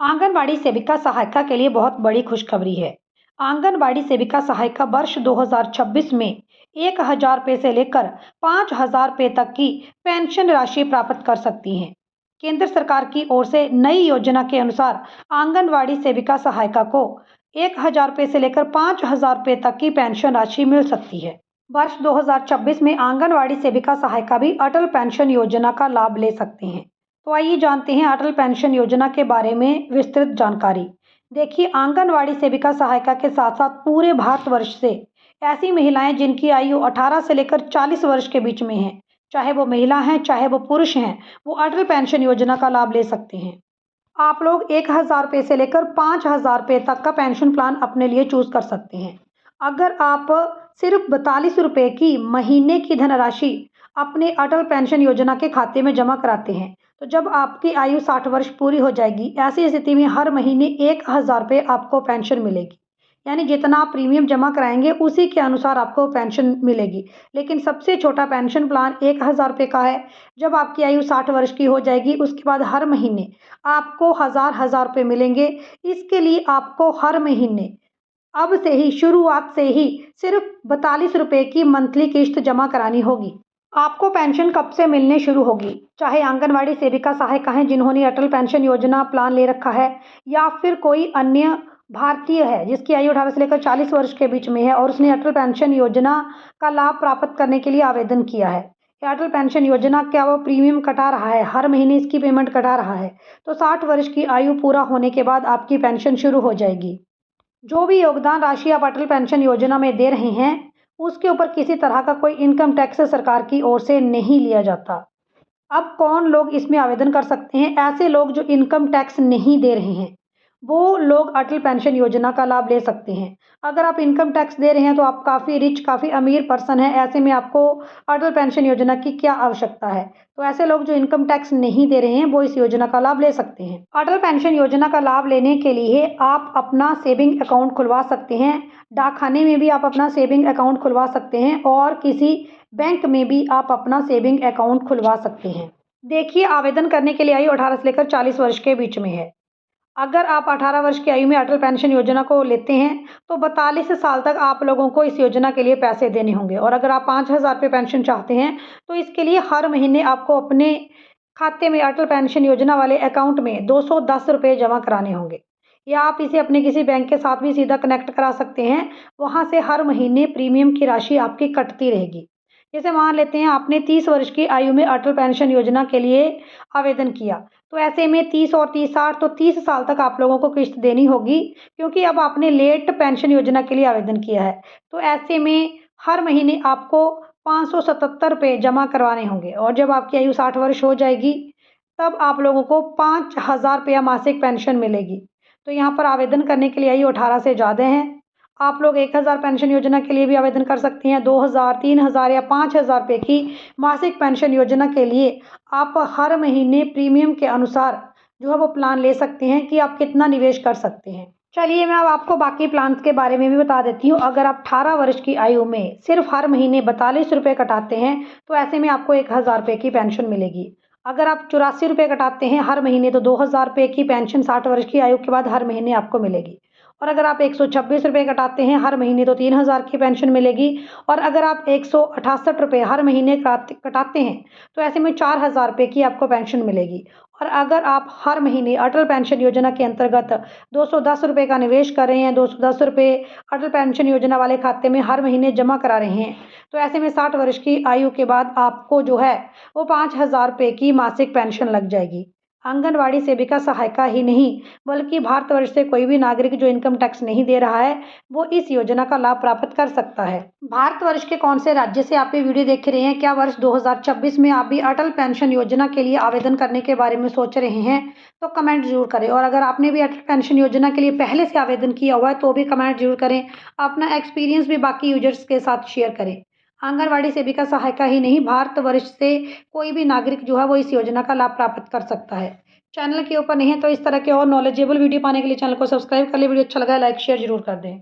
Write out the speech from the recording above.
आंगनबाड़ी सेविका सहायिका के लिए बहुत बड़ी खुशखबरी है। आंगनबाड़ी सेविका सहायिका वर्ष 2026 में 1,000 रुपये से लेकर 5,000 रुपये तक की पेंशन राशि प्राप्त कर सकती हैं। केंद्र सरकार की ओर से नई योजना के अनुसार आंगनबाड़ी सेविका सहायिका को 1,000 रुपये से लेकर 5,000 रुपये तक की पेंशन राशि मिल सकती है। वर्ष 2026 में आंगनबाड़ी सेविका सहायिका भी अटल पेंशन योजना का लाभ ले सकते हैं। तो आइए जानते हैं अटल पेंशन योजना के बारे में विस्तृत जानकारी। देखिए, आंगनवाड़ी सेविका सहायिका के साथ साथ पूरे भारतवर्ष से ऐसी महिलाएं जिनकी आयु 18 से लेकर 40 वर्ष के बीच में है, चाहे वो महिला हैं चाहे वो पुरुष हैं, वो अटल पेंशन योजना का लाभ ले सकते हैं। आप लोग 1,000 रुपये से लेकर 5,000 रुपये तक का पेंशन प्लान अपने लिए चूज कर सकते हैं। अगर आप सिर्फ 42 रुपये की महीने की धनराशि अपने अटल पेंशन योजना के खाते में जमा कराते हैं, तो जब आपकी आयु 60 वर्ष पूरी हो जाएगी, ऐसी स्थिति में हर महीने 1,000 रुपये आपको पेंशन मिलेगी। यानी जितना आप प्रीमियम जमा कराएंगे उसी के अनुसार आपको पेंशन मिलेगी। लेकिन सबसे छोटा पेंशन प्लान 1,000 रुपये का है। जब आपकी आयु 60 वर्ष की हो जाएगी, उसके बाद हर महीने आपको हज़ार रुपये मिलेंगे। इसके लिए आपको हर महीने अब से ही, शुरुआत से ही सिर्फ 42 रुपये की मंथली किश्त जमा करानी होगी। आपको पेंशन कब से मिलने शुरू होगी? चाहे आंगनवाड़ी सेविका सहायिका हैं जिन्होंने अटल पेंशन योजना प्लान ले रखा है, या फिर कोई अन्य भारतीय है जिसकी आयु 18 से लेकर 40 वर्ष के बीच में है और उसने अटल पेंशन योजना का लाभ प्राप्त करने के लिए आवेदन किया है। या अटल पेंशन योजना क्या वो प्रीमियम कटा रहा है, हर महीने इसकी पेमेंट कटा रहा है, तो 60 वर्ष की आयु पूरा होने के बाद आपकी पेंशन शुरू हो जाएगी। जो भी योगदान राशि आप अटल पेंशन योजना में दे रहे हैं, उसके ऊपर किसी तरह का कोई इनकम टैक्स सरकार की ओर से नहीं लिया जाता। अब कौन लोग इसमें आवेदन कर सकते हैं? ऐसे लोग जो इनकम टैक्स नहीं दे रहे हैं, वो लोग अटल पेंशन योजना का लाभ ले सकते हैं। अगर आप इनकम टैक्स दे रहे हैं तो आप काफ़ी रिच, काफ़ी अमीर पर्सन हैं, ऐसे में आपको अटल पेंशन योजना की क्या आवश्यकता है? तो ऐसे लोग जो इनकम टैक्स नहीं दे रहे हैं वो इस योजना का लाभ ले सकते हैं। अटल पेंशन योजना का लाभ लेने के लिए आप अपना सेविंग अकाउंट खुलवा सकते हैं। डाकखाने में भी आप अपना सेविंग अकाउंट खुलवा सकते हैं और किसी बैंक में भी आप अपना सेविंग अकाउंट खुलवा सकते हैं। देखिए, आवेदन करने के लिए आयु 18 से लेकर 40 वर्ष के बीच में है। अगर आप 18 वर्ष की आयु में अटल पेंशन योजना को लेते हैं तो 42 साल तक आप लोगों को इस योजना के लिए पैसे देने होंगे। और अगर आप 5,000 रुपये पेंशन चाहते हैं तो इसके लिए हर महीने आपको अपने खाते में अटल पेंशन योजना वाले अकाउंट में 210 रुपये जमा कराने होंगे। या आप इसे अपने किसी बैंक के साथ भी सीधा कनेक्ट करा सकते हैं। वहाँ से हर महीने प्रीमियम की राशि आपकी कटती रहेगी। जैसे मान लेते हैं आपने 30 वर्ष की आयु में अटल पेंशन योजना के लिए आवेदन किया, तो ऐसे में 30 और 30 60 तो 30 साल तक आप लोगों को किश्त देनी होगी, क्योंकि अब आपने लेट पेंशन योजना के लिए आवेदन किया है। तो ऐसे में हर महीने आपको 577 रुपये जमा करवाने होंगे और जब आपकी आयु 60 वर्ष हो जाएगी तब आप लोगों को 5,000 रुपया मासिक पेंशन मिलेगी। तो यहाँ पर आवेदन करने के लिए आयु 18 से ज़्यादा है। आप लोग 1,000 पेंशन योजना के लिए भी आवेदन कर सकते हैं। 2,000, 3,000 या 5,000 रुपये की मासिक पेंशन योजना के लिए आप हर महीने प्रीमियम के अनुसार जो है वो प्लान ले सकते हैं कि आप कितना निवेश कर सकते हैं। चलिए, मैं अब आपको बाकी प्लान्स के बारे में भी बता देती हूँ। अगर आप 18 वर्ष की आयु में सिर्फ हर महीने 42 रुपये कटाते हैं तो ऐसे में आपको 1,000 रुपये की पेंशन मिलेगी। अगर आप 84 रुपये कटाते हैं हर महीने तो 2,000 रुपये की पेंशन 60 वर्ष की आयु के बाद हर महीने आपको मिलेगी। और अगर आप 126 रुपये कटाते हैं हर महीने तो 3,000 की पेंशन मिलेगी। और अगर आप 168 रुपये हर महीने कटाते हैं तो ऐसे में 4,000 रुपये की आपको पेंशन मिलेगी। और अगर आप हर महीने अटल पेंशन योजना के अंतर्गत 210 रुपये का निवेश कर रहे हैं, 210 रुपये अटल पेंशन योजना वाले खाते में हर महीने जमा करा रहे हैं, तो ऐसे में 60 वर्ष की आयु के बाद आपको जो है वो 5,000 रुपये की मासिक पेंशन लग जाएगी। आंगनवाड़ी सेविका सहायिका ही नहीं बल्कि भारतवर्ष से कोई भी नागरिक जो इनकम टैक्स नहीं दे रहा है वो इस योजना का लाभ प्राप्त कर सकता है। भारतवर्ष के कौन से राज्य से आप ये वीडियो देख रहे हैं? क्या वर्ष 2026 में आप भी अटल पेंशन योजना के लिए आवेदन करने के बारे में सोच रहे हैं? तो कमेंट जरूर करें। और अगर आपने भी अटल पेंशन योजना के लिए पहले से आवेदन किया हुआ है तो भी कमेंट जरूर करें। अपना एक्सपीरियंस भी बाकी यूजर्स के साथ शेयर करें। आंगनवाड़ी सेविका सहायिका ही नहीं, भारतवर्ष से कोई भी नागरिक जो है वो इस योजना का लाभ प्राप्त कर सकता है। चैनल के ऊपर नहीं है तो इस तरह के और नॉलेजेबल वीडियो पाने के लिए चैनल को सब्सक्राइब कर ले। वीडियो अच्छा लगा लाइक शेयर जरूर कर दें।